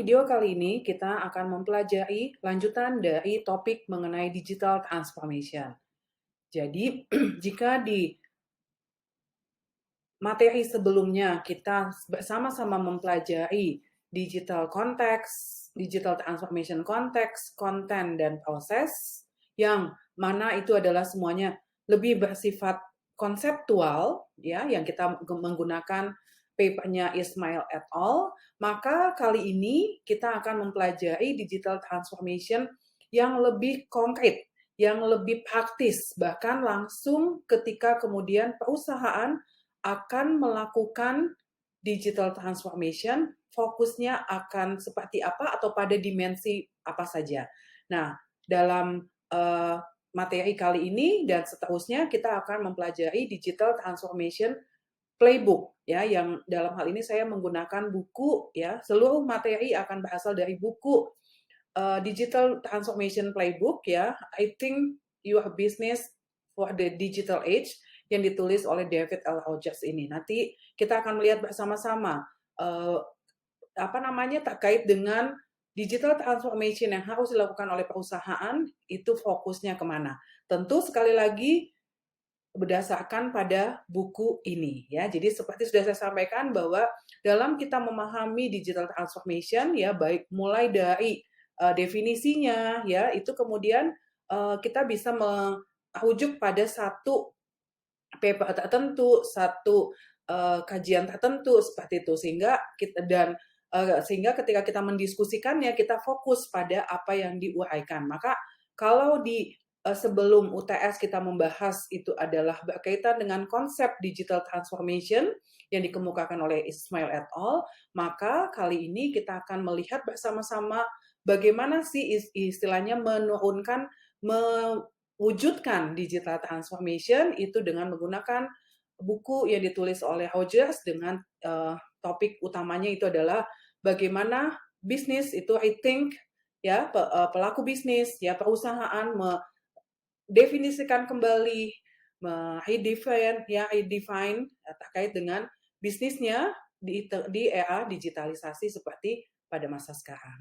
video kali ini kita akan mempelajari lanjutan dari topik mengenai digital transformation. Jadi, jika di materi sebelumnya kita bersama-sama mempelajari digital konteks, digital transformation konteks, konten, dan proses, yang mana itu adalah semuanya lebih bersifat konseptual, ya, yang kita menggunakan papernya Ismail et al. Maka kali ini kita akan mempelajari digital transformation yang lebih konkret, yang lebih praktis, bahkan langsung ketika kemudian perusahaan akan melakukan digital transformation, fokusnya akan seperti apa atau pada dimensi apa saja. Nah, dalam materi kali ini dan seterusnya kita akan mempelajari digital transformation playbook, ya, yang dalam hal ini saya menggunakan buku, ya, seluruh materi akan berasal dari buku digital transformation playbook, ya, I think your business for the digital age, yang ditulis oleh David L. Rogers ini. Nanti kita akan melihat bersama-sama terkait dengan digital transformation yang harus dilakukan oleh perusahaan, itu fokusnya kemana. Tentu sekali lagi berdasarkan pada buku ini, ya. Jadi seperti sudah saya sampaikan bahwa dalam kita memahami digital transformation, ya, baik mulai dari definisinya, ya, itu kemudian kita bisa merujuk pada satu paper tertentu, satu kajian tertentu seperti itu, sehingga ketika kita mendiskusikannya kita fokus pada apa yang diuraikan. Maka kalau di sebelum UTS kita membahas itu adalah berkaitan dengan konsep digital transformation yang dikemukakan oleh Ismail et al, maka kali ini kita akan melihat bersama-sama bagaimana sih istilahnya mewujudkan digital transformation itu dengan menggunakan buku yang ditulis oleh Rogers dengan topik utamanya itu adalah bagaimana bisnis itu, I think, ya, pelaku bisnis, ya, perusahaan mendefinisikan kembali, redefine terkait dengan bisnisnya di era digitalisasi seperti pada masa sekarang.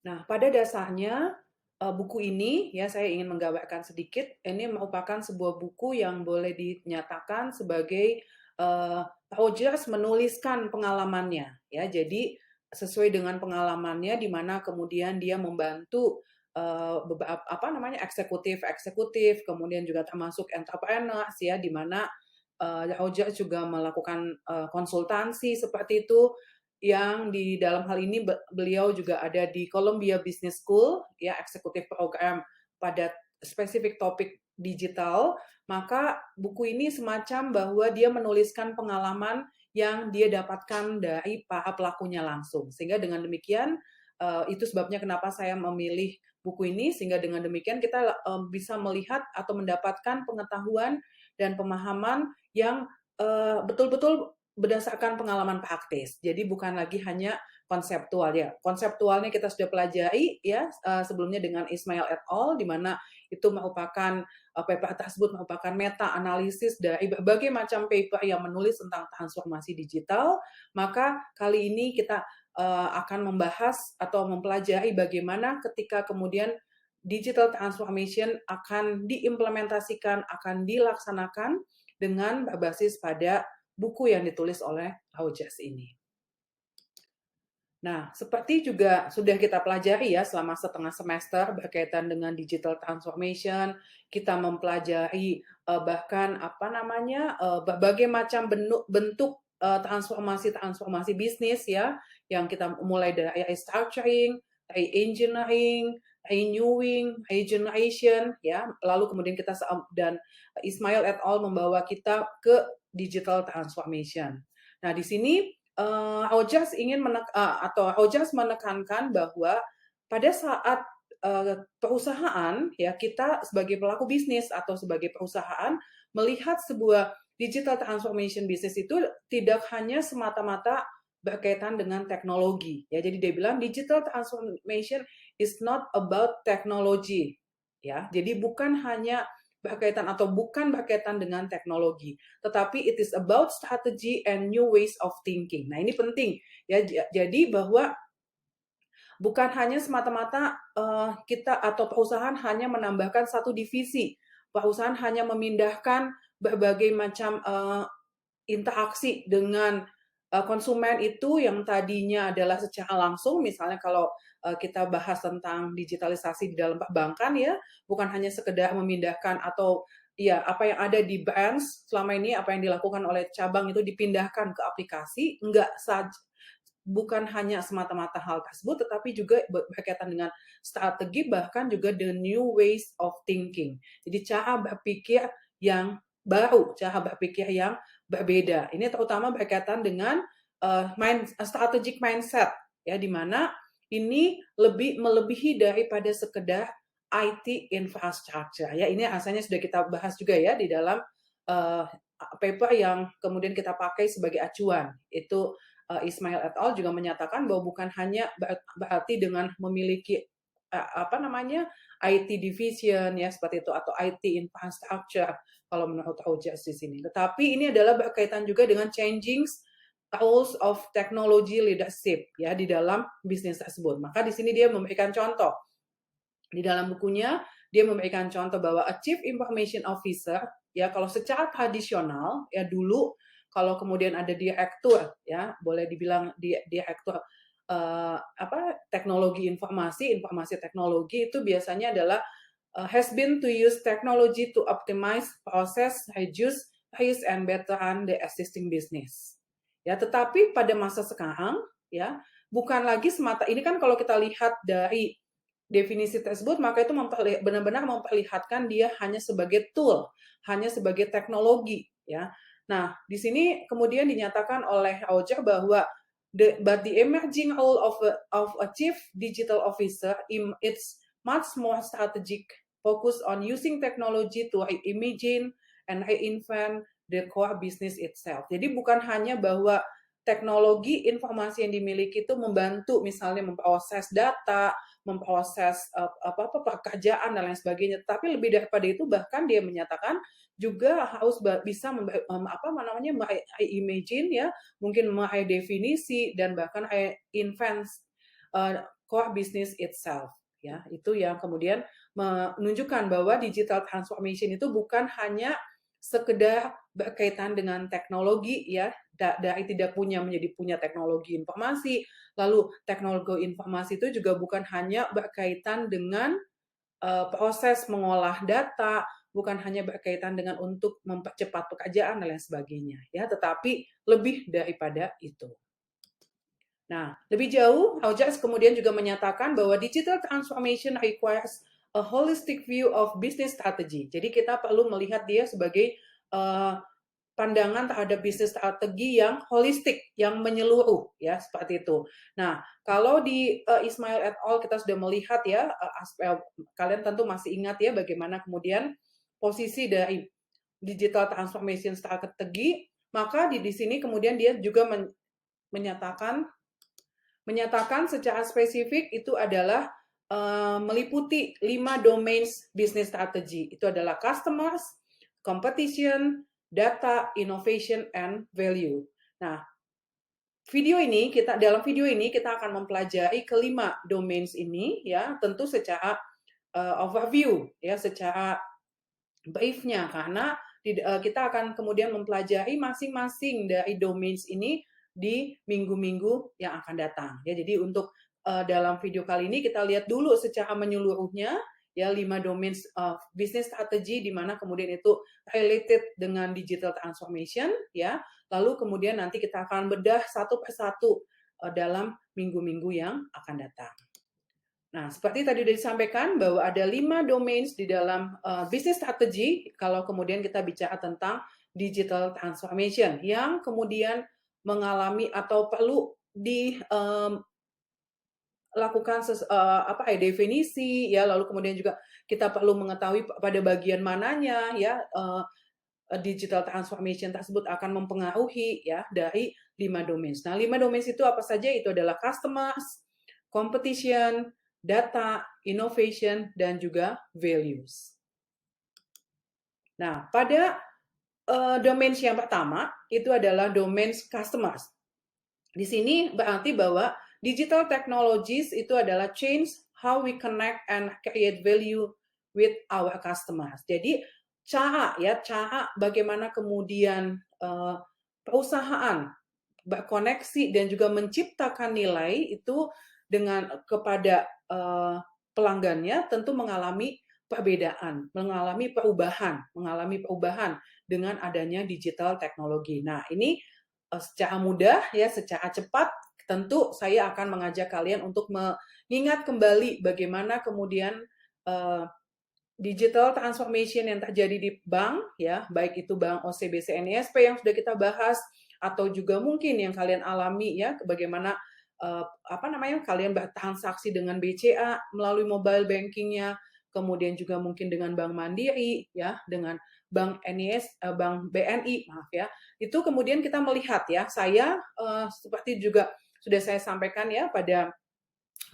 Nah, pada dasarnya buku ini, ya, saya ingin menggambarkan sedikit, ini merupakan sebuah buku yang boleh dinyatakan sebagai Rogers menuliskan pengalamannya, ya. Jadi sesuai dengan pengalamannya di mana kemudian dia membantu beberapa eksekutif, kemudian juga termasuk entrepreneurs, ya, di mana Rogers juga melakukan konsultansi seperti itu, yang di dalam hal ini beliau juga ada di Columbia Business School, ya, eksekutif program pada spesifik topik digital. Maka buku ini semacam bahwa dia menuliskan pengalaman yang dia dapatkan dari para pelakunya langsung, sehingga dengan demikian itu sebabnya kenapa saya memilih buku ini, sehingga dengan demikian kita bisa melihat atau mendapatkan pengetahuan dan pemahaman yang betul-betul berdasarkan pengalaman praktis. Jadi bukan lagi hanya konseptual, ya. Konseptualnya kita sudah pelajari, ya, sebelumnya dengan Ismail et al, di mana itu merupakan paper tersebut merupakan meta analisis dari berbagai macam paper yang menulis tentang transformasi digital. Maka kali ini kita akan membahas atau mempelajari bagaimana ketika kemudian digital transformation akan diimplementasikan, akan dilaksanakan dengan berbasis pada buku yang ditulis oleh Rogers ini. Nah, seperti juga sudah kita pelajari, ya, selama setengah semester berkaitan dengan digital transformation, kita mempelajari bahkan berbagai macam bentuk transformasi bisnis, ya, yang kita mulai dari restructuring, re-engineering, renewing, regeneration, ya, lalu kemudian dan Ismail et al membawa kita ke digital transformation. Nah, di sini Rogers menekankan bahwa pada saat perusahaan, ya, kita sebagai pelaku bisnis atau sebagai perusahaan melihat sebuah digital transformation bisnis itu tidak hanya semata-mata berkaitan dengan teknologi, ya. Jadi dia bilang digital transformation is not about technology, ya. Jadi bukan hanya berkaitan atau bukan berkaitan dengan teknologi, tetapi it is about strategy and new ways of thinking. Nah, ini penting ya. Jadi bahwa bukan hanya semata-mata kita atau perusahaan hanya menambahkan satu divisi, perusahaan hanya memindahkan berbagai macam interaksi dengan konsumen itu yang tadinya adalah secara langsung, misalnya kalau kita bahas tentang digitalisasi di dalam perbankan ya, bukan hanya sekedar memindahkan atau ya apa yang ada di branch selama ini, apa yang dilakukan oleh cabang itu dipindahkan ke aplikasi, enggak saja, bukan hanya semata-mata hal tersebut, tetapi juga berkaitan dengan strategi, bahkan juga the new ways of thinking. Jadi cara berpikir yang baru, cara berpikir yang berbeda. Ini terutama berkaitan dengan strategic mindset, ya, di mana ini lebih melebihi daripada sekedar IT infrastructure. Ya, ini rasanya sudah kita bahas juga ya di dalam paper yang kemudian kita pakai sebagai acuan. Itu Ismail et al. Juga menyatakan bahwa bukan hanya berarti dengan memiliki IT division ya seperti itu atau IT infrastructure kalau menurut Rogers di sini. Tetapi ini adalah berkaitan juga dengan changing rules of technology leadership ya di dalam bisnis tersebut. Maka di sini dia memberikan contoh. Di dalam bukunya dia memberikan contoh bahwa a chief information officer ya kalau secara tradisional ya dulu kalau kemudian ada direktur ya boleh dibilang direktur teknologi informasi teknologi itu biasanya adalah has been to use technology to optimize process, reduce risk and better run the existing business. Ya, tetapi pada masa sekarang ya bukan lagi semata ini kan kalau kita lihat dari definisi tersebut maka itu benar-benar memperlihatkan dia hanya sebagai tool, hanya sebagai teknologi ya. Nah, di sini kemudian dinyatakan oleh Roger bahwa but the emerging role of a chief digital officer it's much more strategic, focus on using technology to reimagine and reinvent the core business itself. Jadi bukan hanya bahwa teknologi informasi yang dimiliki itu membantu misalnya memproses data, memproses pekerjaan dan lain sebagainya. Tapi lebih daripada itu bahkan dia menyatakan juga harus bisa imagine ya, mungkin definisi dan bahkan invent core business itself ya. Itu yang kemudian menunjukkan bahwa digital transformation itu bukan hanya sekedar berkaitan dengan teknologi ya, dari tidak punya menjadi punya teknologi informasi. Lalu teknologi informasi itu juga bukan hanya berkaitan dengan proses mengolah data, bukan hanya berkaitan dengan untuk mempercepat pekerjaan dan lain sebagainya ya, tetapi lebih daripada itu. Nah, lebih jauh, Rogers kemudian juga menyatakan bahwa digital transformation requires a holistic view of business strategy. Jadi kita perlu melihat dia sebagai pandangan terhadap bisnis strategi yang holistik, yang menyeluruh, ya seperti itu. Nah, kalau di Ismail et al. Kita sudah melihat ya, kalian tentu masih ingat ya bagaimana kemudian posisi dari digital transformation strategi, maka di sini kemudian dia juga menyatakan secara spesifik itu adalah meliputi 5 domains business strategy. Itu adalah customers, competition, data, innovation, and value. Nah, dalam video ini kita akan mempelajari kelima domains ini ya, tentu secara overview ya, secara briefnya karena kita akan kemudian mempelajari masing-masing dari domains ini di minggu-minggu yang akan datang ya. Jadi untuk dalam video kali ini kita lihat dulu secara menyeluruhnya ya 5 domain business strategy di mana kemudian itu related dengan digital transformation ya. Lalu kemudian nanti kita akan bedah satu persatu dalam minggu-minggu yang akan datang. Nah, seperti tadi sudah disampaikan bahwa ada 5 domains di dalam business strategy kalau kemudian kita bicara tentang digital transformation yang kemudian mengalami atau perlu lakukan definisi ya, lalu kemudian juga kita perlu mengetahui pada bagian mananya ya digital transformation tersebut akan mempengaruhi ya dari 5 domains. Nah, 5 domains itu apa saja? Itu adalah customers, competition, data, innovation, dan juga values. Nah, pada domain yang pertama itu adalah domain customers. Di sini berarti bahwa digital technologies itu adalah change how we connect and create value with our customers. Jadi cara bagaimana kemudian perusahaan berkoneksi dan juga menciptakan nilai itu dengan kepada pelanggannya tentu mengalami perbedaan, mengalami perubahan dengan adanya digital teknologi. Nah, ini secara mudah ya, secara cepat tentu saya akan mengajak kalian untuk mengingat kembali bagaimana kemudian digital transformation yang terjadi di bank ya, baik itu bank OCBC NISP yang sudah kita bahas atau juga mungkin yang kalian alami ya, bagaimana kalian bertransaksi dengan BCA melalui mobile bankingnya, kemudian juga mungkin dengan Bank Mandiri ya, dengan Bank Bank BNI maaf ya, itu kemudian kita melihat ya, saya seperti juga sudah saya sampaikan ya pada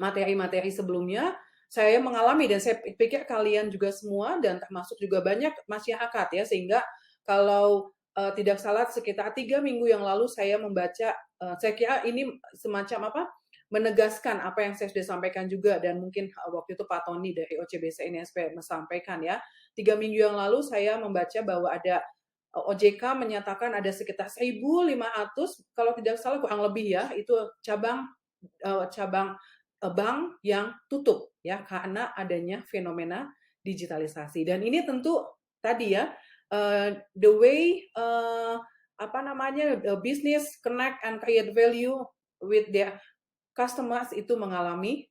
materi-materi sebelumnya, saya mengalami dan saya pikir kalian juga semua dan termasuk juga banyak masyarakat ya, sehingga kalau tidak salah sekitar 3 minggu yang lalu saya membaca, saya kira ini semacam menegaskan apa yang saya sudah sampaikan juga dan mungkin waktu itu Pak Tony dari OCBC NISP menyampaikan ya. 3 minggu yang lalu saya membaca bahwa ada OJK menyatakan ada sekitar 1.500 kalau tidak salah kurang lebih ya, itu cabang bank yang tutup ya karena adanya fenomena digitalisasi. Dan ini tentu tadi ya the way business connect and create value with their customers itu mengalami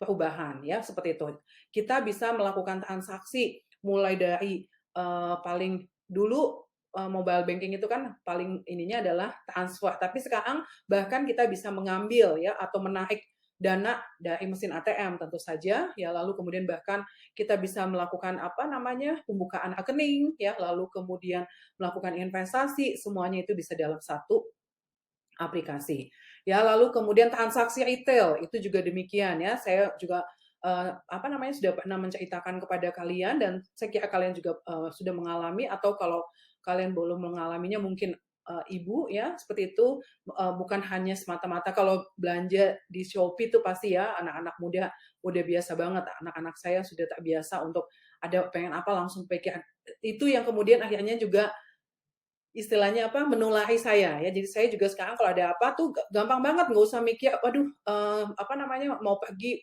perubahan ya seperti itu. Kita bisa melakukan transaksi mulai dari paling dulu mobile banking itu kan paling ininya adalah transfer, tapi sekarang bahkan kita bisa mengambil ya atau menarik dana dari mesin ATM tentu saja ya, lalu kemudian bahkan kita bisa melakukan pembukaan rekening ya, lalu kemudian melakukan investasi, semuanya itu bisa dalam satu aplikasi ya. Lalu kemudian transaksi retail itu juga demikian ya, saya juga sudah pernah menceritakan kepada kalian dan saya kira kalian juga sudah mengalami, atau kalau kalian belum mengalaminya mungkin ibu ya seperti itu, bukan hanya semata-mata kalau belanja di Shopee itu pasti ya anak-anak muda udah biasa banget, anak-anak saya sudah tak biasa untuk ada pengen apa langsung pikir itu, yang kemudian akhirnya juga istilahnya menulari saya ya. Jadi saya juga sekarang kalau ada apa tuh gampang banget, nggak usah mikir waduh mau pergi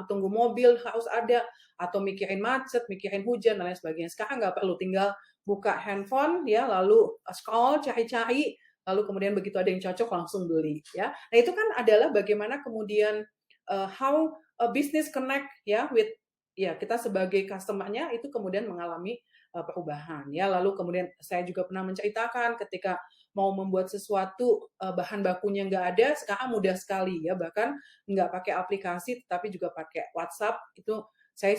tunggu mobil harus ada atau mikirin macet, mikirin hujan dan lain sebagainya. Sekarang nggak perlu, tinggal buka handphone ya, lalu scroll cari-cari, lalu kemudian begitu ada yang cocok langsung beli ya. Nah, itu kan adalah bagaimana kemudian how a business connect ya with ya kita sebagai customer-nya itu kemudian mengalami perubahan ya. Lalu kemudian saya juga pernah menceritakan ketika mau membuat sesuatu bahan bakunya nggak ada, sekarang mudah sekali ya, bahkan nggak pakai aplikasi tetapi juga pakai WhatsApp itu saya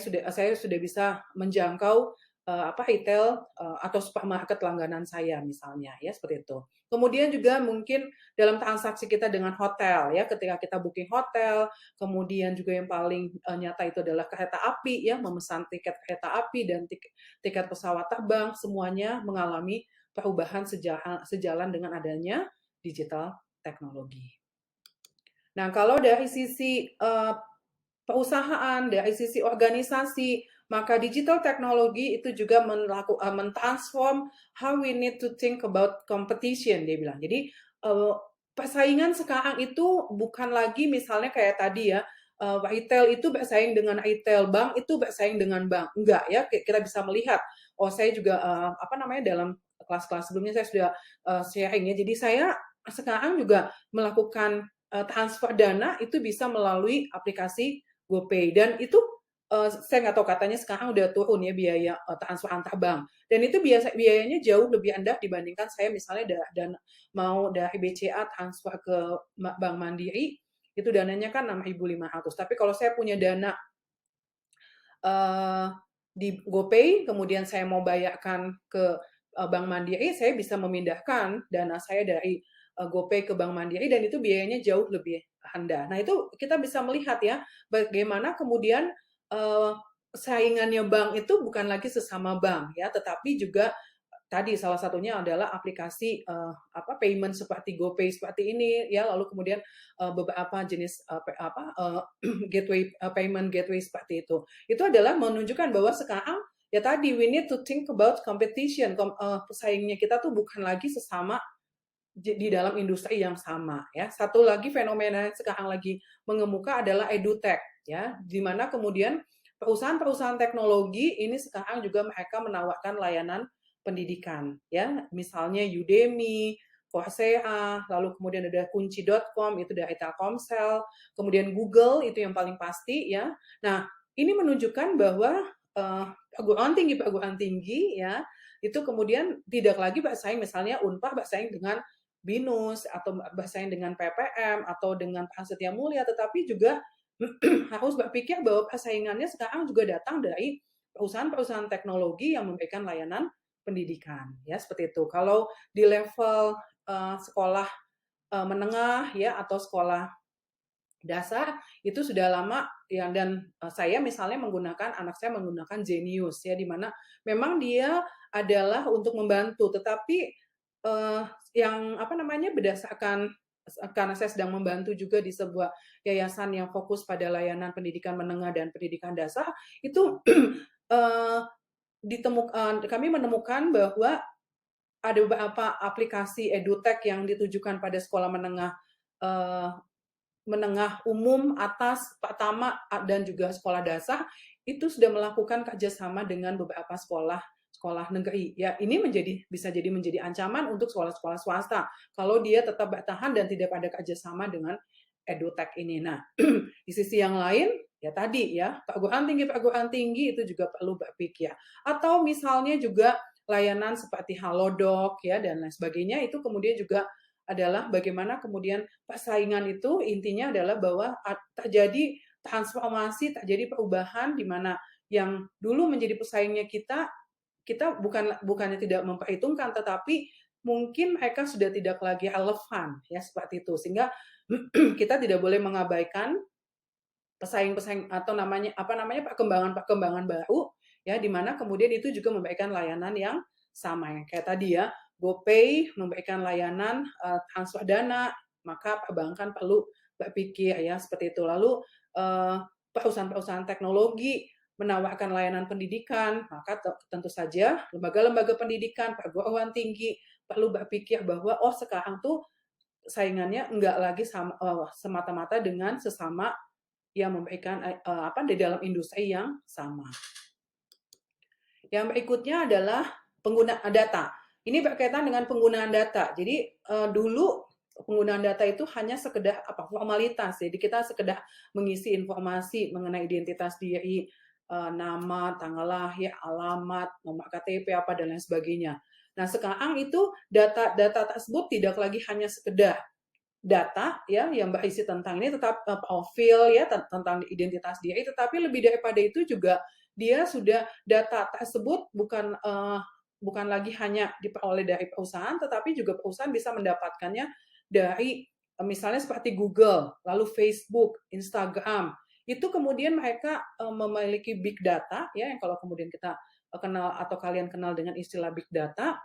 sudah bisa menjangkau retail atau supermarket langganan saya misalnya ya, seperti itu. Kemudian juga mungkin dalam transaksi kita dengan hotel ya, ketika kita booking hotel, kemudian juga yang paling nyata itu adalah kereta api ya, memesan tiket kereta api dan tiket pesawat terbang, semuanya mengalami perubahan sejalan dengan adanya digital teknologi. Nah, kalau dari sisi perusahaan, dari sisi organisasi, maka digital teknologi itu juga mentransform how we need to think about competition, dia bilang. Jadi persaingan sekarang itu bukan lagi misalnya kayak tadi ya, retail itu bersaing dengan retail, bank itu bersaing dengan bank. Enggak ya, kita bisa melihat. Oh, saya juga dalam kelas-kelas sebelumnya saya sudah sharing ya. Jadi saya sekarang juga melakukan transfer dana itu bisa melalui aplikasi GoPay, dan itu saya nggak tahu, katanya sekarang udah turun ya biaya transfer antar bank, dan itu biayanya jauh lebih rendah dibandingkan saya misalnya mau dari BCA transfer ke Bank Mandiri, itu dananya kan 6.500, tapi kalau saya punya dana di GoPay kemudian saya mau bayarkan ke Bank Mandiri, saya bisa memindahkan dana saya dari GoPay ke Bank Mandiri dan itu biayanya jauh lebih rendah. Nah, itu kita bisa melihat ya bagaimana kemudian saingannya bank itu bukan lagi sesama bank ya, tetapi juga tadi salah satunya adalah aplikasi payment seperti GoPay seperti ini ya, lalu kemudian beberapa jenis gateway payment gateway seperti itu. Itu adalah menunjukkan bahwa sekarang ya tadi we need to think about competition. Pesaingnya kita tuh bukan lagi sesama di dalam industri yang sama ya. Satu lagi fenomena yang sekarang lagi mengemuka adalah edutech ya, di mana kemudian perusahaan-perusahaan teknologi ini sekarang juga mereka menawarkan layanan pendidikan ya, misalnya Udemy, Coursera, lalu kemudian ada kunci.com itu dari Telkomsel, kemudian Google itu yang paling pasti ya. Nah, ini menunjukkan bahwa perguruan tinggi ya itu kemudian tidak lagi bersaing misalnya Unpar bersaing dengan BINUS atau bersaing dengan PPM atau dengan Prasetya Mulia, tetapi juga harus berpikir bahwa persaingannya sekarang juga datang dari perusahaan-perusahaan teknologi yang memberikan layanan pendidikan ya, seperti itu. Kalau di level sekolah menengah ya atau sekolah dasar itu sudah lama ya, dan saya misalnya anak saya menggunakan Genius ya, di mana memang dia adalah untuk membantu, tetapi yang berdasarkan karena saya sedang membantu juga di sebuah yayasan yang fokus pada layanan pendidikan menengah dan pendidikan dasar, itu kami menemukan bahwa ada beberapa aplikasi edutech yang ditujukan pada sekolah menengah umum, atas, pertama, dan juga sekolah dasar, itu sudah melakukan kerjasama dengan beberapa sekolah negeri. Ya, ini bisa jadi menjadi ancaman untuk sekolah-sekolah swasta kalau dia tetap bertahan dan tidak ada kerjasama dengan edutech ini. Nah, di sisi yang lain, ya tadi ya, perguruan tinggi itu juga perlu berpikir. Atau misalnya juga layanan seperti Halodoc ya dan lain sebagainya, itu kemudian juga adalah bagaimana kemudian persaingan itu intinya adalah bahwa terjadi transformasi, terjadi perubahan di mana yang dulu menjadi pesaingnya kita bukannya tidak memperhitungkan, tetapi mungkin mereka sudah tidak lagi relevan ya, seperti itu, sehingga kita tidak boleh mengabaikan pesaing-pesaing atau perkembangan baru ya, di mana kemudian itu juga memberikan layanan yang sama yang kayak tadi ya, GoPay memberikan layanan transfer dana, maka perbankan perlu berpikir ya seperti itu. Lalu perusahaan-perusahaan teknologi menawarkan layanan pendidikan, maka tentu saja lembaga-lembaga pendidikan, perguruan tinggi perlu berpikir bahwa sekarang tuh saingannya enggak lagi semata-mata dengan sesama yang memberikan di dalam industri yang sama. Yang berikutnya adalah penggunaan data. Ini berkaitan dengan penggunaan data. Jadi dulu penggunaan data itu hanya sekedar formalitas. Jadi kita sekedar mengisi informasi mengenai identitas diri, nama, tanggal lahir, alamat, nomor KTP dan lain sebagainya. Nah, sekarang itu data tersebut tidak lagi hanya sekedar data ya yang berisi tentang ini, tetap profil ya tentang identitas diri, tetapi lebih daripada itu juga dia sudah data tersebut bukan lagi hanya diperoleh dari perusahaan, tetapi juga perusahaan bisa mendapatkannya dari misalnya seperti Google, lalu Facebook, Instagram. Itu kemudian mereka memiliki big data ya, yang kalau kemudian kita kenal atau kalian kenal dengan istilah big data,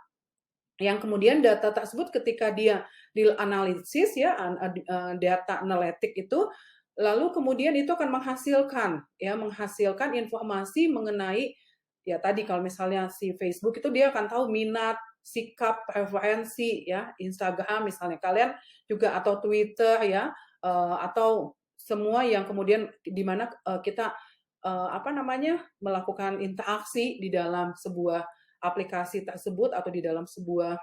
yang kemudian data tersebut ketika dia dianalisis ya, data analitik itu, lalu kemudian itu akan menghasilkan informasi mengenai ya tadi kalau misalnya si Facebook itu dia akan tahu minat, sikap, preferensi ya, Instagram misalnya kalian juga atau Twitter ya, atau semua yang kemudian di mana kita melakukan interaksi di dalam sebuah aplikasi tersebut atau di dalam sebuah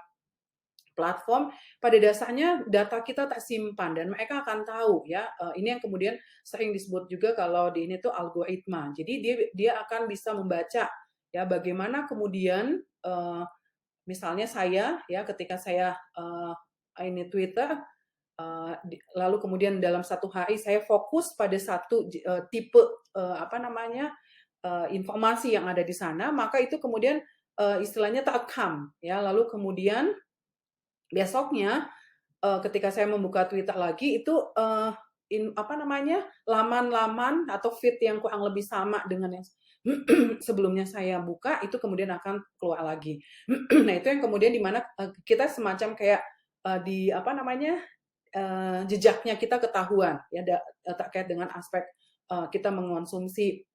platform, pada dasarnya data kita tersimpan dan mereka akan tahu ya, ini yang kemudian sering disebut juga kalau di ini tuh algoritma. Jadi dia akan bisa membaca ya bagaimana kemudian misalnya saya ya ketika saya ini Twitter, lalu kemudian dalam satu hari saya fokus pada satu tipe informasi yang ada di sana, maka itu kemudian istilahnya terekam ya, lalu kemudian besoknya ketika saya membuka Twitter lagi itu laman-laman atau feed yang kurang lebih sama dengan yang sebelumnya saya buka, itu kemudian akan keluar lagi. Nah, itu yang kemudian dimana kita semacam kayak jejaknya kita ketahuan ya, terkait dengan aspek kita mengonsumsi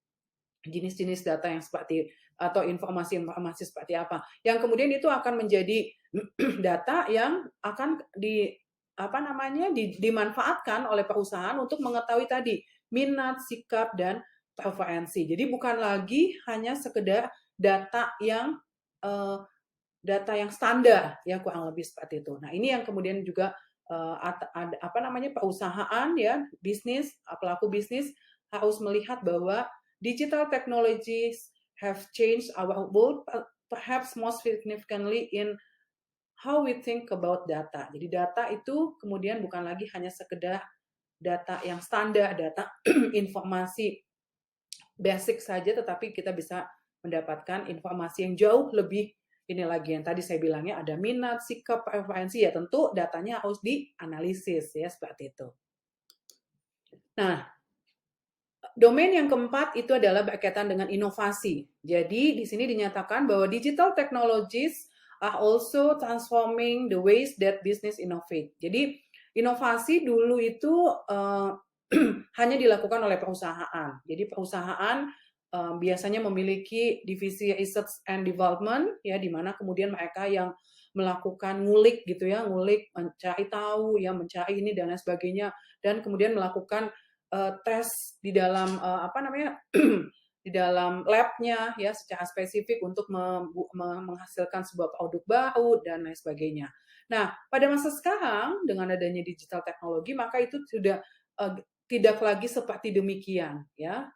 jenis-jenis data yang seperti atau informasi-informasi seperti apa. Yang kemudian itu akan menjadi data yang akan dimanfaatkan oleh perusahaan untuk mengetahui tadi minat, sikap, dan preferensi. Jadi bukan lagi hanya sekedar data yang standar ya, kurang lebih seperti itu. Nah, ini yang kemudian juga perusahaan ya, pelaku bisnis harus melihat bahwa digital technologies have changed our world, perhaps most significantly in how we think about data. Jadi data itu kemudian bukan lagi hanya sekedar data yang standar, data informasi basic saja, tetapi kita bisa mendapatkan informasi yang jauh lebih ini lagi yang tadi saya bilangnya, ada minat, sikap, preferensi, ya tentu datanya harus dianalisis ya, seperti itu. Nah, domain yang keempat itu adalah berkaitan dengan inovasi. Jadi di sini dinyatakan bahwa digital technologies are also transforming the ways that business innovate. Jadi inovasi dulu itu hanya dilakukan oleh perusahaan. Jadi perusahaan biasanya memiliki divisi research and development ya, di mana kemudian mereka yang melakukan ngulik gitu ya, ngulik, mencari tahu ya, mencari ini dan lain sebagainya, dan kemudian melakukan tes di dalam di dalam labnya ya, secara spesifik untuk menghasilkan sebuah produk baru dan lain sebagainya. Nah, pada masa sekarang dengan adanya digital teknologi, maka itu sudah tidak lagi seperti demikian ya.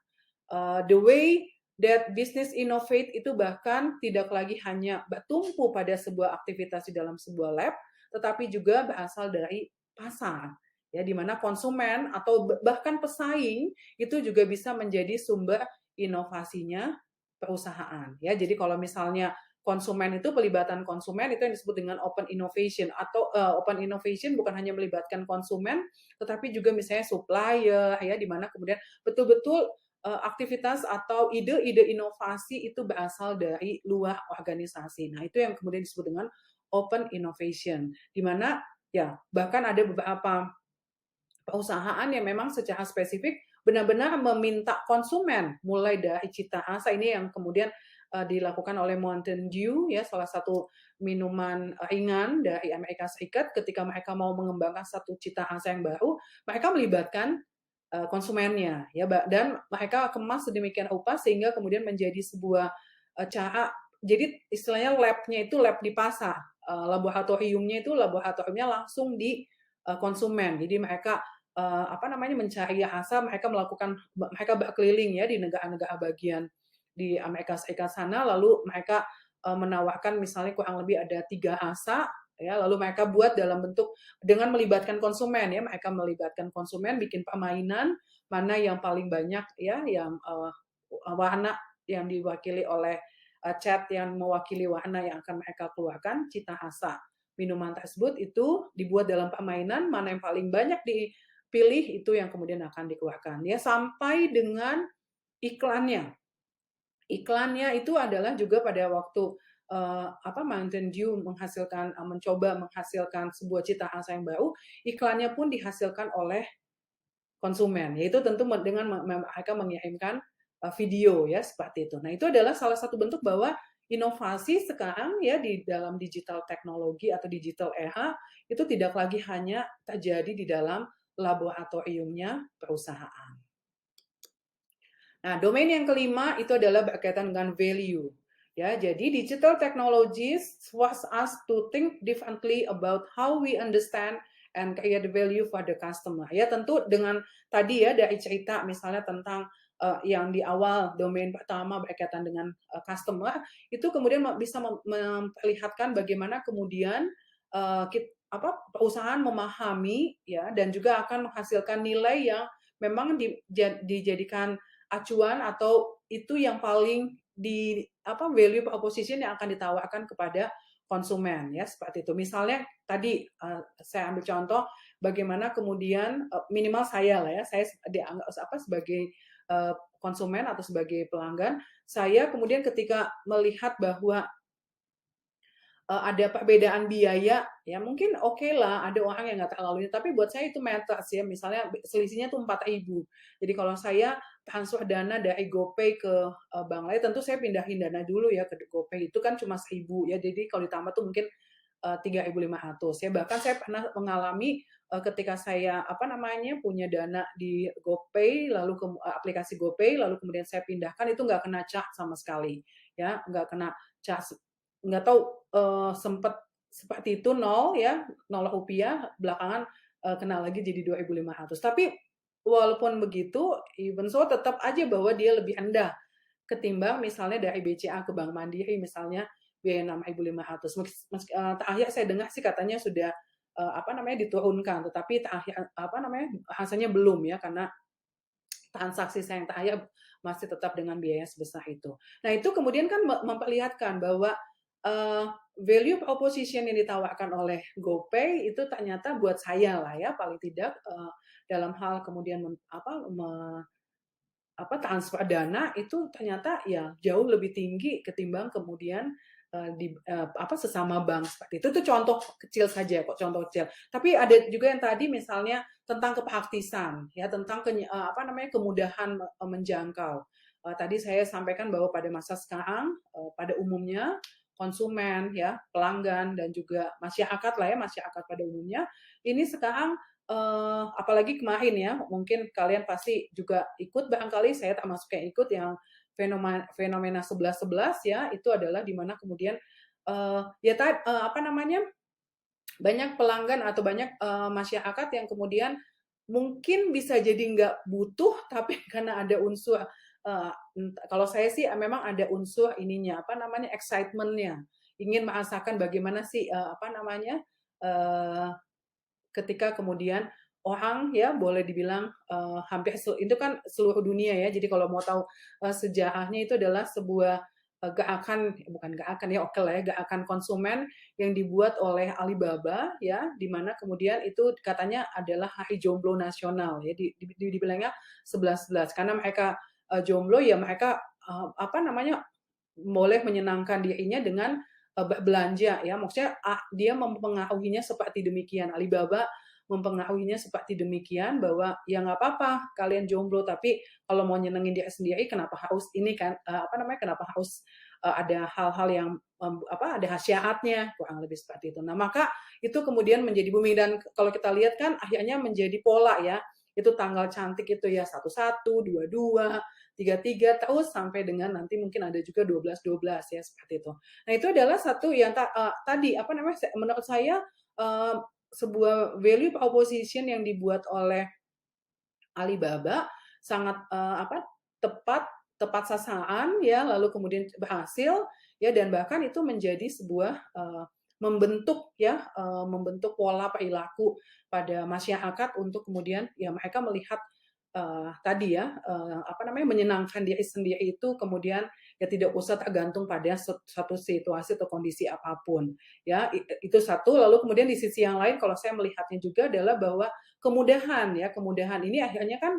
The way that business innovate itu bahkan tidak lagi hanya bertumpu pada sebuah aktivitas di dalam sebuah lab, tetapi juga berasal dari pasar ya, di mana konsumen atau bahkan pesaing itu juga bisa menjadi sumber inovasinya perusahaan ya. Jadi kalau misalnya konsumen itu, pelibatan konsumen itu yang disebut dengan open innovation, atau open innovation bukan hanya melibatkan konsumen tetapi juga misalnya supplier ya, di mana kemudian betul-betul aktivitas atau ide-ide inovasi itu berasal dari luar organisasi. Nah, itu yang kemudian disebut dengan open innovation, di mana ya bahkan ada beberapa perusahaan yang memang secara spesifik benar-benar meminta konsumen mulai dari cita rasa. Ini yang kemudian dilakukan oleh Mountain Dew ya, salah satu minuman ringan dari Amerika Serikat. Ketika mereka mau mengembangkan satu cita rasa yang baru, mereka melibatkan konsumennya ya, dan mereka kemas sedemikian rupa sehingga kemudian menjadi sebuah cara. Jadi istilahnya labnya itu lab di pasar, laboratoriumnya itu laboratoriumnya langsung di konsumen. Jadi mereka mencari rasa, mereka berkeliling ya di negara-negara bagian di Amerika Serikat sana, lalu mereka menawarkan misalnya kurang lebih ada 3 rasa ya, lalu mereka buat dalam bentuk dengan melibatkan konsumen ya, mereka melibatkan konsumen, bikin permainan mana yang paling banyak ya, yang warna yang diwakili oleh cat yang mewakili warna yang akan mereka keluarkan, cita rasa minuman tersebut itu dibuat dalam permainan, mana yang paling banyak dipilih itu yang kemudian akan dikeluarkan ya, sampai dengan iklannya. Iklannya itu adalah juga pada waktu Mountain Dew mencoba menghasilkan sebuah cita rasa yang baru, iklannya pun dihasilkan oleh konsumen, yaitu tentu dengan mereka mengirimkan video ya, seperti itu. Nah, itu adalah salah satu bentuk bahwa inovasi sekarang ya di dalam digital teknologi atau digital era itu tidak lagi hanya terjadi di dalam laboratoriumnya perusahaan. Nah, domain yang kelima itu adalah berkaitan dengan value. Ya, jadi digital technologies force us to think differently about how we understand and create value for the customer. Ya, tentu dengan tadi ya dari cerita misalnya tentang yang di awal domain pertama berkaitan dengan customer, itu kemudian bisa memperlihatkan bagaimana kemudian perusahaan memahami ya, dan juga akan menghasilkan nilai yang memang dijadikan acuan atau itu yang paling value proposition yang akan ditawarkan kepada konsumen ya, seperti itu. Misalnya tadi saya ambil contoh bagaimana kemudian minimal saya lah ya, saya dianggap sebagai konsumen atau sebagai pelanggan, saya kemudian ketika melihat bahwa ada perbedaan biaya, ya mungkin oke lah ada orang yang nggak terlalu ini, tapi buat saya itu matters ya, misalnya selisihnya tuh 4.000. Jadi kalau saya transfer dana dari GoPay ke bank lain, tentu saya pindahin dana dulu ya ke GoPay, itu kan cuma 1.000 ya, jadi kalau ditambah tuh mungkin 3.500 ya. Bahkan saya pernah mengalami ketika saya punya dana di GoPay, lalu aplikasi GoPay, lalu kemudian saya pindahkan, itu nggak kena charge sama sekali ya, nggak kena charge, nggak tahu sempat seperti itu nol ya, 0 rupiah, belakangan kena lagi jadi 2.500. Tapi walaupun begitu, even so tetap aja bahwa dia lebih rendah ketimbang misalnya dari BCA ke Bank Mandiri misalnya biaya 6.500. Terakhir saya dengar sih katanya sudah diturunkan, tetapi terakhir hasilnya belum ya, karena transaksi saya yang terakhir masih tetap dengan biaya sebesar itu. Nah itu kemudian kan memperlihatkan bahwa value proposition yang ditawarkan oleh GoPay itu ternyata buat saya lah ya, paling tidak dalam hal kemudian transfer dana itu ternyata ya jauh lebih tinggi ketimbang kemudian sesama bank seperti itu. Itu contoh kecil saja kok, contoh kecil. Tapi ada juga yang tadi misalnya tentang kepraktisan ya, tentang kemudahan menjangkau. Tadi saya sampaikan bahwa pada masa sekarang pada umumnya konsumen ya, pelanggan dan juga masyarakat lah ya, masyarakat pada umumnya ini sekarang apalagi kemarin ya, mungkin kalian pasti juga ikut, barangkali saya termasuk yang ikut, yang fenomena 11.11 ya, itu adalah di mana kemudian banyak pelanggan atau banyak masyarakat yang kemudian mungkin bisa jadi nggak butuh, tapi karena ada unsur kalau saya sih memang ada unsur ininya, excitement-nya, ingin merasakan bagaimana sih ketika kemudian orang ya boleh dibilang hampir itu kan seluruh dunia ya. Jadi kalau mau tahu sejarahnya, itu adalah sebuah bukan gerakan ya, oke lah ya, gerakan konsumen yang dibuat oleh Alibaba ya, di mana kemudian itu katanya adalah hari jomblo nasional ya, dibilangnya 11.11 karena mereka jomblo ya, mereka boleh menyenangkan dirinya dengan belanja ya, maksudnya dia mempengaruhinya seperti demikian, Alibaba mempengaruhinya seperti demikian, bahwa ya nggak apa-apa kalian jomblo, tapi kalau mau nyenengin diri sendiri kenapa harus ini kan kenapa harus ada hal-hal yang ada syaratnya, kurang lebih seperti itu. Nah maka itu kemudian menjadi booming, dan kalau kita lihat kan akhirnya menjadi pola ya, itu tanggal cantik itu ya 11, 22, 33 terus sampai dengan nanti mungkin ada juga 12 ya, seperti itu. Nah itu adalah satu yang tadi menurut saya sebuah value proposition yang dibuat oleh Alibaba sangat tepat sasaran ya, lalu kemudian berhasil ya, dan bahkan itu menjadi sebuah membentuk pola perilaku pada masyarakat untuk kemudian ya mereka melihat tadi ya menyenangkan diri sendiri itu kemudian ya tidak usah tergantung pada satu situasi atau kondisi apapun ya, itu satu. Lalu kemudian di sisi yang lain kalau saya melihatnya juga adalah bahwa kemudahan ini akhirnya kan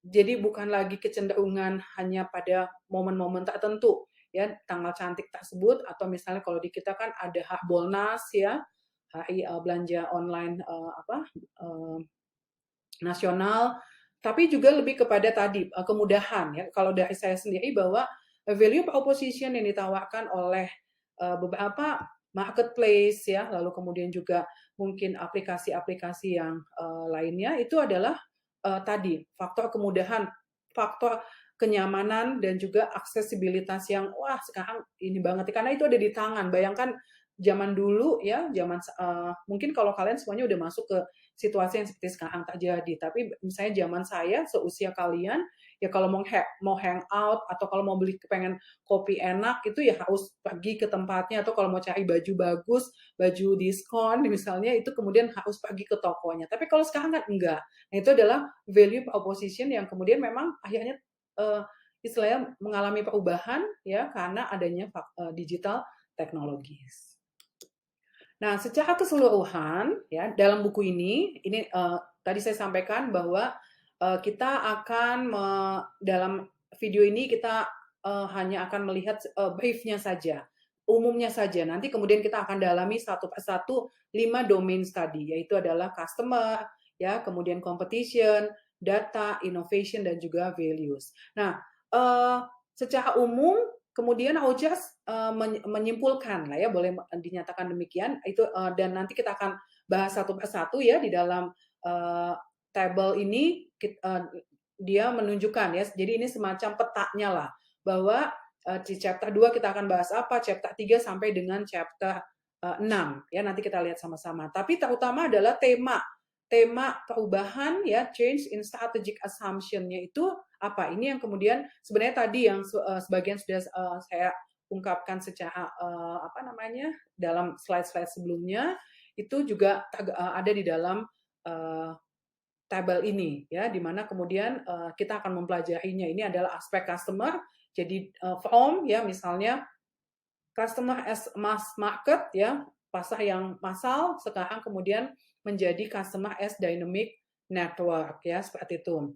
jadi bukan lagi kecenderungan hanya pada momen-momen tertentu ya, tanggal cantik tersebut, atau misalnya kalau di kita kan ada Harbolnas ya, hari belanja online nasional, tapi juga lebih kepada tadi kemudahan ya. Kalau dari saya sendiri bahwa value proposition yang ditawarkan oleh beberapa marketplace ya, lalu kemudian juga mungkin aplikasi-aplikasi yang lainnya, itu adalah tadi faktor kemudahan, faktor kenyamanan, dan juga aksesibilitas yang wah sekarang ini banget, karena itu ada di tangan. Bayangkan zaman dulu ya, mungkin kalau kalian semuanya udah masuk ke situasi yang seperti sekarang terjadi, tapi misalnya zaman saya seusia kalian ya, kalau mau hangout atau kalau mau pengen kopi enak itu ya harus pergi ke tempatnya, atau kalau mau cari baju bagus, baju diskon misalnya, itu kemudian harus pergi ke tokonya. Tapi kalau sekarang kan enggak. Nah itu adalah value proposition yang kemudian memang akhirnya istilahnya mengalami perubahan ya, karena adanya digital teknologis. Nah, secara keseluruhan ya dalam buku ini tadi saya sampaikan bahwa kita akan dalam video ini kita hanya akan melihat briefnya saja, umumnya saja. Nanti kemudian kita akan dalami satu persatu 5 domain study, yaitu adalah customer, ya, kemudian competition, data, innovation, dan juga values. Nah, secara umum kemudian Aujas menyimpulkan lah ya, boleh dinyatakan demikian itu, dan nanti kita akan bahas satu persatu ya di dalam table ini. Dia menunjukkan ya, jadi ini semacam petanya lah bahwa di chapter 2 kita akan bahas apa, chapter 3 sampai dengan chapter 6 ya, nanti kita lihat sama-sama. Tapi terutama adalah tema perubahan ya, change in strategic assumption-nya itu apa. Ini yang kemudian sebenarnya tadi yang sebagian sudah saya ungkapkan secara apa namanya dalam slide-slide sebelumnya, itu juga ada di dalam tabel ini ya, di mana kemudian kita akan mempelajarinya. Ini adalah aspek customer. Jadi from ya, misalnya customer as mass market ya, pasar yang massal, sekarang kemudian menjadi customer as dynamic network ya, seperti itu.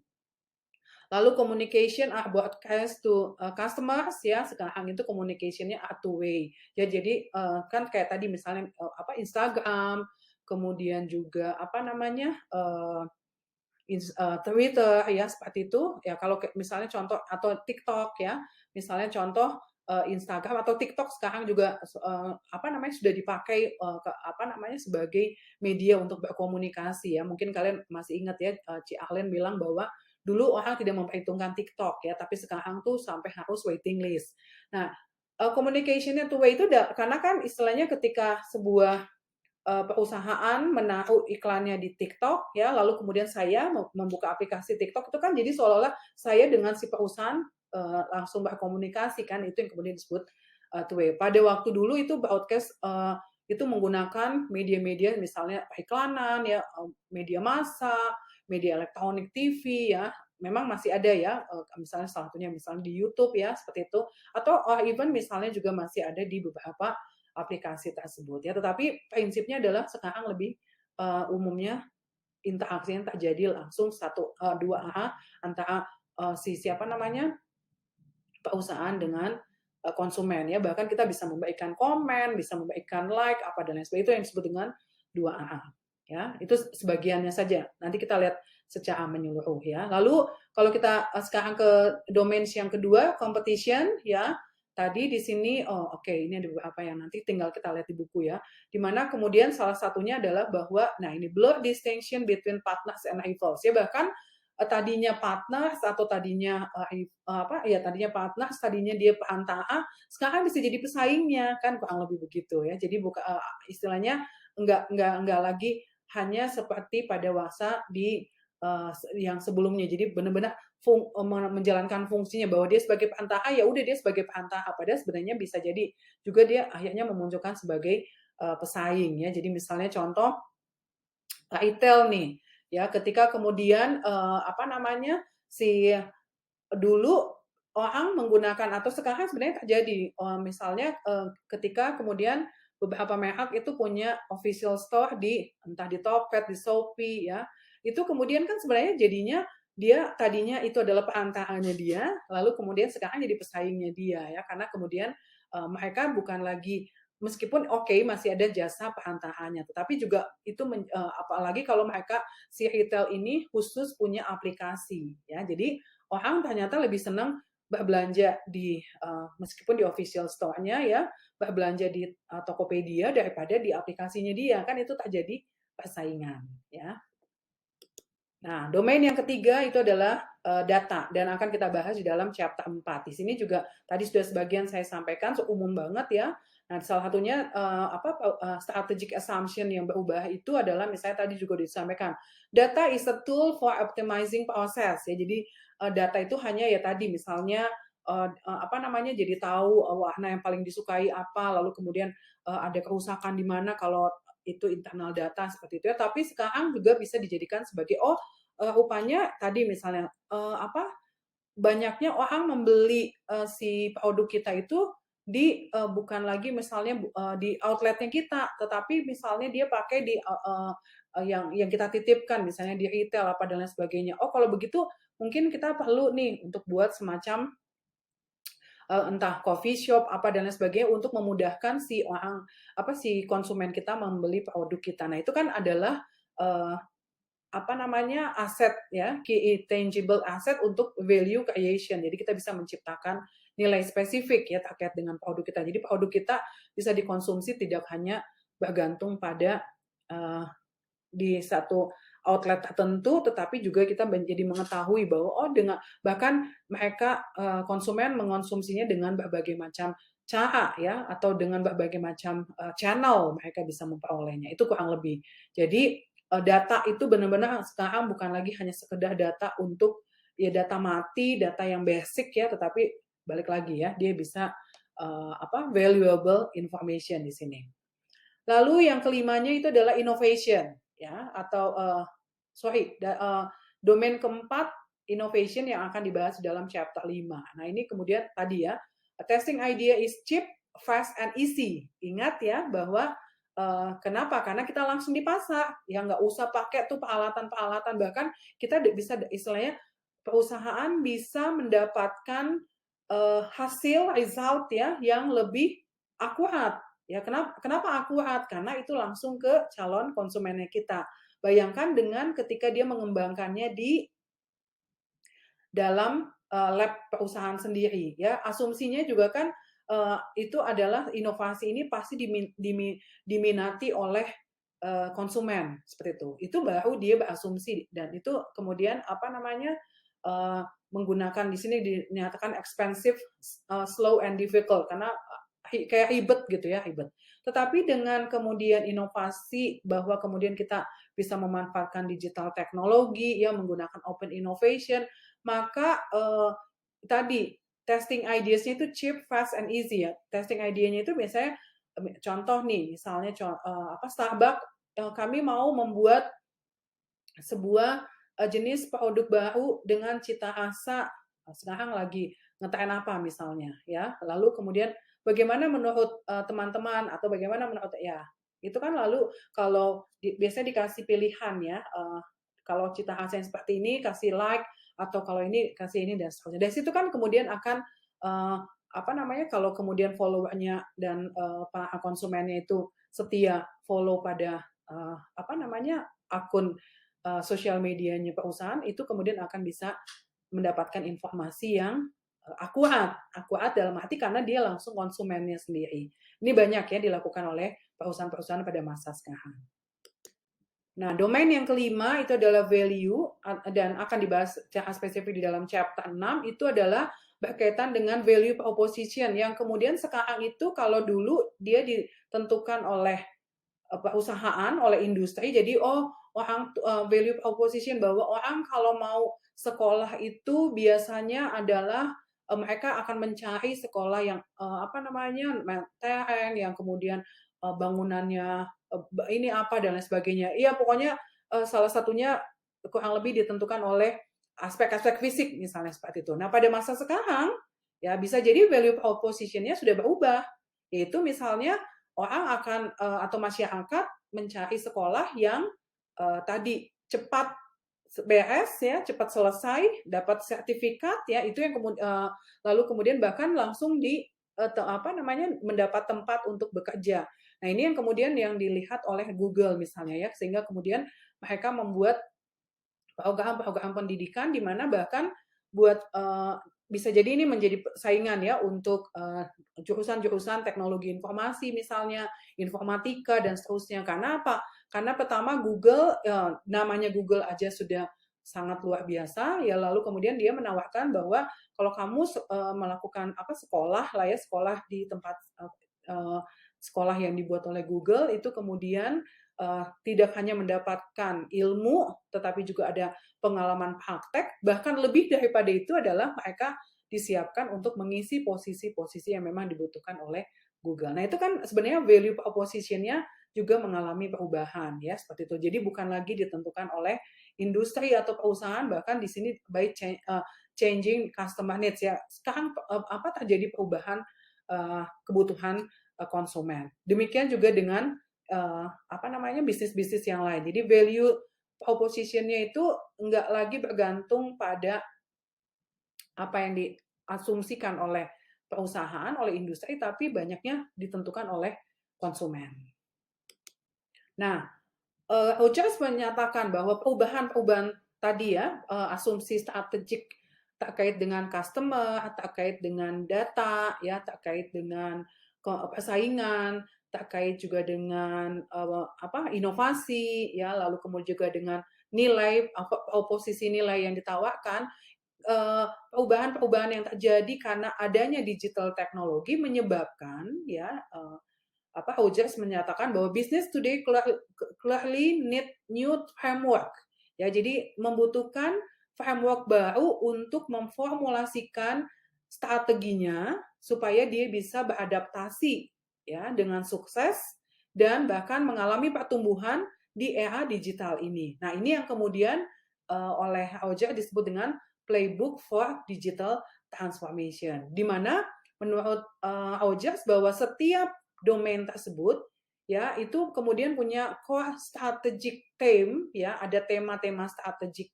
Lalu communication are broadcast to customers ya, sekarang itu communication-nya are two way. Ya, jadi kan kayak tadi misalnya apa Instagram, kemudian juga apa namanya Twitter ya, seperti itu. Ya, kalau misalnya contoh atau TikTok ya, misalnya contoh Instagram atau TikTok sekarang juga apa namanya sudah dipakai apa namanya sebagai media untuk berkomunikasi ya. Mungkin kalian masih ingat ya, Ci Allen bilang bahwa dulu orang tidak memperhitungkan TikTok ya, tapi sekarang tuh sampai harus waiting list. Nah, communication-nya two way itu karena kan istilahnya ketika sebuah perusahaan menaruh iklannya di TikTok ya, lalu kemudian saya membuka aplikasi TikTok, itu kan jadi seolah-olah saya dengan si perusahaan langsung berkomunikasi kan, itu yang kemudian disebut two way. Pada waktu dulu itu broadcast itu menggunakan media-media misalnya iklanan ya, media massa, media elektronik, TV ya, memang masih ada ya, misalnya salah satunya misalnya di YouTube ya, seperti itu, atau even misalnya juga masih ada di beberapa aplikasi tersebut ya. Tetapi prinsipnya adalah sekarang lebih umumnya interaksi yang terjadi langsung dua arah antara si siapa namanya perusahaan dengan konsumen ya. Bahkan kita bisa memberikan komen, bisa memberikan like apa dan lain sebagainya, itu yang disebut dengan dua arah ya. Itu sebagiannya saja. Nanti kita lihat secara menyeluruh ya. Lalu kalau kita sekarang ke domain yang kedua, competition ya. Tadi di sini oke, ini ada beberapa yang nanti tinggal kita lihat di buku ya. Dimana kemudian salah satunya adalah bahwa nah ini blur distinction between partners and rivals ya, bahkan tadinya partners atau tadinya tadinya partners, tadinya dia perantara, sekarang bisa jadi pesaingnya kan, kurang lebih begitu ya. Jadi bukan istilahnya enggak lagi hanya seperti pada masa di yang sebelumnya. Jadi benar-benar menjalankan fungsinya bahwa dia sebagai perantara, ya udah dia sebagai perantara, padahal sebenarnya bisa jadi juga dia akhirnya memunculkan sebagai pesaing ya. Jadi misalnya contoh retail nih ya, ketika kemudian apa namanya si dulu orang menggunakan atau sekarang sebenarnya terjadi misalnya ketika kemudian beberapa merek itu punya official store di entah di Tokped, di Shopee ya, itu kemudian kan sebenarnya jadinya dia tadinya itu adalah perantaranya dia, lalu kemudian sekarang jadi pesaingnya dia ya, karena kemudian mereka bukan lagi meskipun masih ada jasa perantaranya, tetapi juga itu apalagi kalau mereka si retail ini khusus punya aplikasi ya, jadi orang ternyata lebih senang berbelanja di meskipun di official store-nya ya, berbelanja di Tokopedia daripada di aplikasinya dia, kan itu terjadi persaingan ya. Nah, domain yang ketiga itu adalah data dan akan kita bahas di dalam chapter 4. Di sini juga tadi sudah sebagian saya sampaikan umum banget ya. Nah, salah satunya strategic assumption yang berubah itu adalah misalnya tadi juga disampaikan, data is a tool for optimizing process ya. Jadi data itu hanya ya tadi misalnya apa namanya jadi tahu warna yang paling disukai apa, lalu kemudian ada kerusakan di mana kalau itu internal data seperti itu ya. Tapi sekarang juga bisa dijadikan sebagai rupanya tadi misalnya banyaknya orang membeli si produk kita itu bukan lagi misalnya di outletnya kita, tetapi misalnya dia pakai yang kita titipkan, misalnya di retail apa dan lain sebagainya. Oh, kalau begitu mungkin kita perlu nih untuk buat semacam entah coffee shop apa dan lain sebagainya untuk memudahkan si konsumen kita membeli produk kita. Nah, itu kan adalah aset ya, key tangible asset untuk value creation. Jadi kita bisa menciptakan nilai spesifik ya terkait dengan produk kita. Jadi produk kita bisa dikonsumsi tidak hanya bergantung pada di satu outlet tertentu, tetapi juga kita menjadi mengetahui bahwa bahkan mereka konsumen mengonsumsinya dengan berbagai macam cara ya, atau dengan berbagai macam channel mereka bisa memperolehnya. Itu kurang lebih. Jadi data itu benar-benar sekarang bukan lagi hanya sekedar data untuk ya data mati, data yang basic ya, tetapi balik lagi ya, dia bisa valuable information di sini. Lalu yang kelimanya itu adalah innovation ya, atau domain keempat innovation yang akan dibahas dalam chapter 5. Nah, ini kemudian tadi ya, testing idea is cheap, fast and easy. Ingat ya bahwa kenapa? Karena kita langsung di pasar, ya nggak usah pakai tuh peralatan-peralatan, bahkan kita bisa istilahnya perusahaan bisa mendapatkan hasil result ya yang lebih akurat. Ya, kenapa akurat? Karena itu langsung ke calon konsumennya kita. Bayangkan dengan ketika dia mengembangkannya di dalam lab perusahaan sendiri ya. Asumsinya juga kan itu adalah inovasi ini pasti diminati oleh konsumen seperti itu. Itu baru dia berasumsi dan itu kemudian menggunakan di sini dinyatakan expensive, slow and difficult karena kayak ribet gitu ya, ribet. Tetapi dengan kemudian inovasi bahwa kemudian kita bisa memanfaatkan digital teknologi ya menggunakan open innovation, maka tadi testing ideas-nya itu cheap, fast and easy ya. Testing idenya itu biasanya contoh nih, misalnya Starbucks kami mau membuat sebuah jenis produk baru dengan cita rasa sekarang lagi ngetren apa misalnya ya. Lalu kemudian bagaimana menurut teman-teman atau bagaimana menurut ya itu kan lalu kalau biasanya dikasih pilihan ya kalau cita rasa yang seperti ini kasih like atau kalau ini kasih ini dan seterusnya. Dari situ kan kemudian akan kalau kemudian followernya dan para konsumennya itu setia follow pada akun sosial medianya perusahaan itu kemudian akan bisa mendapatkan informasi yang akurat dalam arti karena dia langsung konsumennya sendiri. Ini banyak ya dilakukan oleh perusahaan-perusahaan pada masa sekarang. Nah, domain yang kelima itu adalah value dan akan dibahas secara spesifik di dalam chapter 6 itu adalah berkaitan dengan value proposition yang kemudian sekarang itu kalau dulu dia ditentukan oleh perusahaan, oleh industri. Jadi orang value proposition bahwa orang kalau mau sekolah itu biasanya adalah mereka akan mencari sekolah yang tereng, yang kemudian bangunannya ini apa dan lain sebagainya. Iya, pokoknya salah satunya kurang lebih ditentukan oleh aspek-aspek fisik misalnya seperti itu. Nah, pada masa sekarang ya bisa jadi value proposition-nya sudah berubah. Yaitu misalnya orang akan atau masyarakat mencari sekolah yang tadi cepat beres ya, cepat selesai, dapat sertifikat ya, itu yang lalu kemudian bahkan langsung mendapat tempat untuk bekerja. Nah, ini yang kemudian yang dilihat oleh Google misalnya ya, sehingga kemudian mereka membuat program-program pendidikan di mana bahkan buat bisa jadi ini menjadi saingan ya untuk jurusan-jurusan teknologi informasi misalnya, informatika dan seterusnya. Karena apa? Karena pertama Google namanya Google aja sudah sangat luar biasa ya, lalu kemudian dia menawarkan bahwa kalau kamu melakukan sekolah lah ya, sekolah di tempat sekolah yang dibuat oleh Google itu kemudian tidak hanya mendapatkan ilmu, tetapi juga ada pengalaman praktek, bahkan lebih daripada itu adalah mereka disiapkan untuk mengisi posisi-posisi yang memang dibutuhkan oleh Google. Nah, itu kan sebenarnya value proposition-nya juga mengalami perubahan ya seperti itu. Jadi bukan lagi ditentukan oleh industri atau perusahaan, bahkan di sini by changing customer needs ya. Sekarang terjadi perubahan kebutuhan konsumen. Demikian juga dengan bisnis-bisnis yang lain. Jadi value proposition-nya itu nggak lagi bergantung pada apa yang diasumsikan oleh perusahaan, oleh industri, tapi banyaknya ditentukan oleh konsumen. Nah, Rogers menyatakan bahwa perubahan-perubahan tadi ya, asumsi strategik terkait dengan customer, terkait dengan data, ya, terkait dengan persaingan, terkait juga dengan inovasi, ya, lalu kemudian juga dengan nilai posisi nilai yang ditawarkan. Perubahan-perubahan yang terjadi karena adanya digital teknologi menyebabkan ya Rogers menyatakan bahwa business today clearly need new framework. Ya, jadi membutuhkan framework baru untuk memformulasikan strateginya supaya dia bisa beradaptasi ya dengan sukses dan bahkan mengalami pertumbuhan di era digital ini. Nah, ini yang kemudian oleh Rogers disebut dengan Playbook for Digital Transformation, di mana menurut Rogers bahwa setiap domain tersebut ya itu kemudian punya core strategic theme ya, ada tema-tema strategik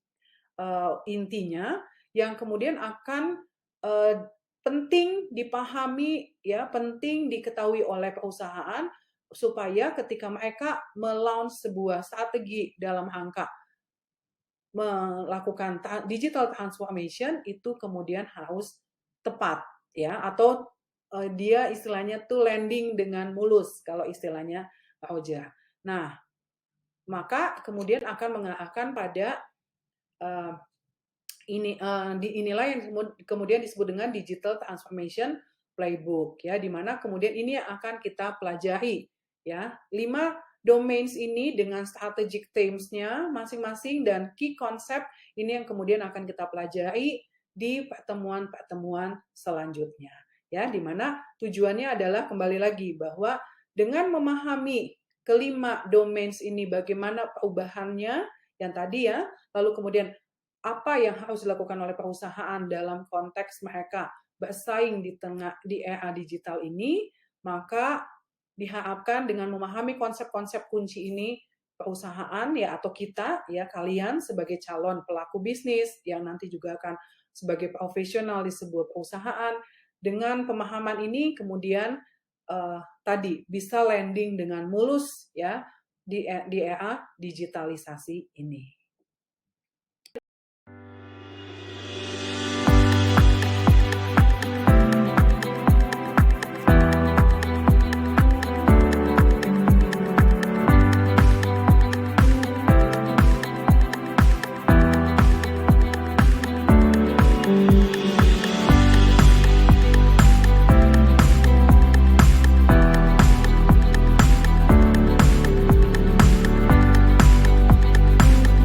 intinya yang kemudian akan penting dipahami ya, penting diketahui oleh perusahaan supaya ketika mereka melaunch sebuah strategi dalam rangka melakukan digital transformation itu kemudian harus tepat ya, atau dia istilahnya tuh landing dengan mulus kalau istilahnya Pak Oja. Nah, maka kemudian akan mengarahkan pada inilah yang kemudian disebut dengan digital transformation playbook ya, di mana kemudian ini yang akan kita pelajari ya. 5 domains ini dengan strategic themes-nya masing-masing dan key concept ini yang kemudian akan kita pelajari di pertemuan-pertemuan selanjutnya. Ya, di mana tujuannya adalah kembali lagi bahwa dengan memahami kelima domains ini bagaimana perubahannya yang tadi ya, lalu kemudian apa yang harus dilakukan oleh perusahaan dalam konteks mereka bersaing di era digital ini, maka diharapkan dengan memahami konsep-konsep kunci ini perusahaan ya atau kita ya kalian sebagai calon pelaku bisnis yang nanti juga akan sebagai profesional di sebuah perusahaan dengan pemahaman ini kemudian tadi bisa landing dengan mulus ya di era digitalisasi ini.